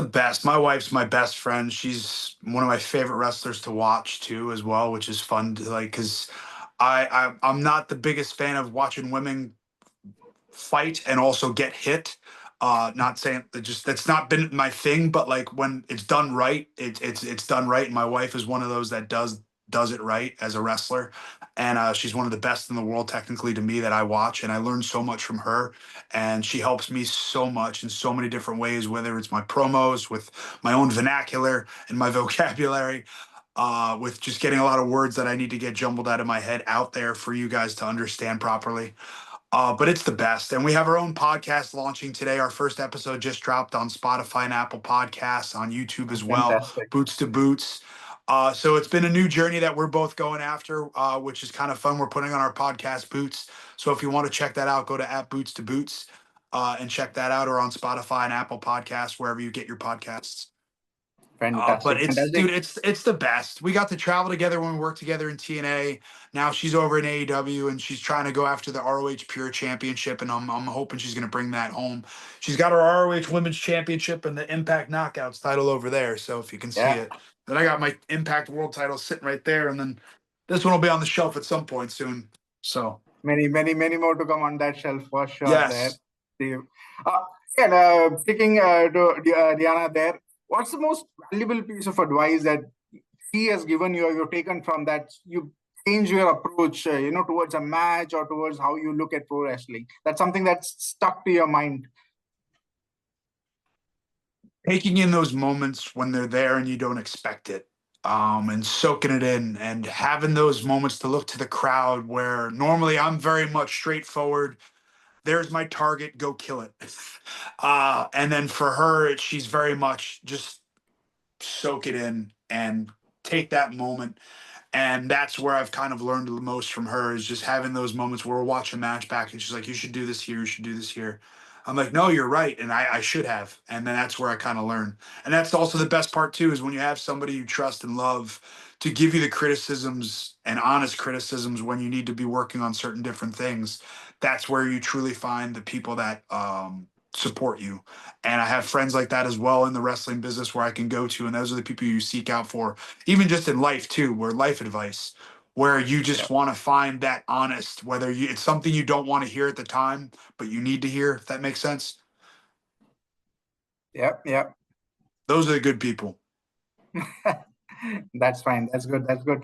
The best. My wife's my best friend. She's one of my favorite wrestlers to watch too, as well, which is fun to like because I'm not the biggest fan of watching women fight and also get hit. Not saying that just that's not been my thing, but like when it's done right, it's done right. And my wife is one of those that does it right as a wrestler, and she's one of the best in the world technically to me that I watch, and I learn so much from her, and she helps me so much in so many different ways, whether it's my promos with my own vernacular and my vocabulary. With just getting a lot of words that I need to get jumbled out of my head out there for you guys to understand properly. But it's the best. And we have our own podcast launching today. Our first episode just dropped on Spotify and Apple Podcasts, on YouTube as well, Fantastic. Boots to Boots. So it's been a new journey that we're both going after, which is kind of fun. We're putting on our podcast Boots. So if you want to check that out, go to @Boots to Boots and check that out, or on Spotify and Apple Podcasts, wherever you get your podcasts. But Fantastic. it's, Fantastic. dude, it's the best. We got to travel together when we worked together in TNA. Now she's over in AEW and she's trying to go after the ROH Pure Championship, and I'm hoping she's going to bring that home. She's got her ROH Women's Championship and the Impact Knockouts title over there. So if you can see Yeah. it, then I got my Impact World title sitting right there, and then this one will be on the shelf at some point soon. So Many, many, many more to come on that shelf for sure there. yes. Dave. Uh, and speaking to Deonna there, what's the most valuable piece of advice that he has given you or you've taken from that you change your approach, towards a match or towards how you look at pro wrestling? That's something that's stuck to your mind. Taking in those moments when they're there and you don't expect it, and soaking it in and having those moments to look to the crowd where normally I'm very much straightforward. There's my target, go kill it. And then for her, she's very much just soak it in and take that moment. And that's where I've kind of learned the most from her, is just having those moments where we're watching a match back and she's like, you should do this here, you should do this here. I'm like, no, you're right. And I should have. And then that's where I kind of learn. And that's also the best part too, is when you have somebody you trust and love to give you the criticisms and honest criticisms when you need to be working on certain different things. That's where you truly find the people that support you. And I have friends like that as well in the wrestling business where I can go to, and those are the people you seek out for, even just in life too, where life advice, where you Yeah. just want to find that honest, whether it's something you don't want to hear at the time, but you need to hear, if that makes sense. Yep. Yep. Those are the good people. That's fine. That's good. That's good.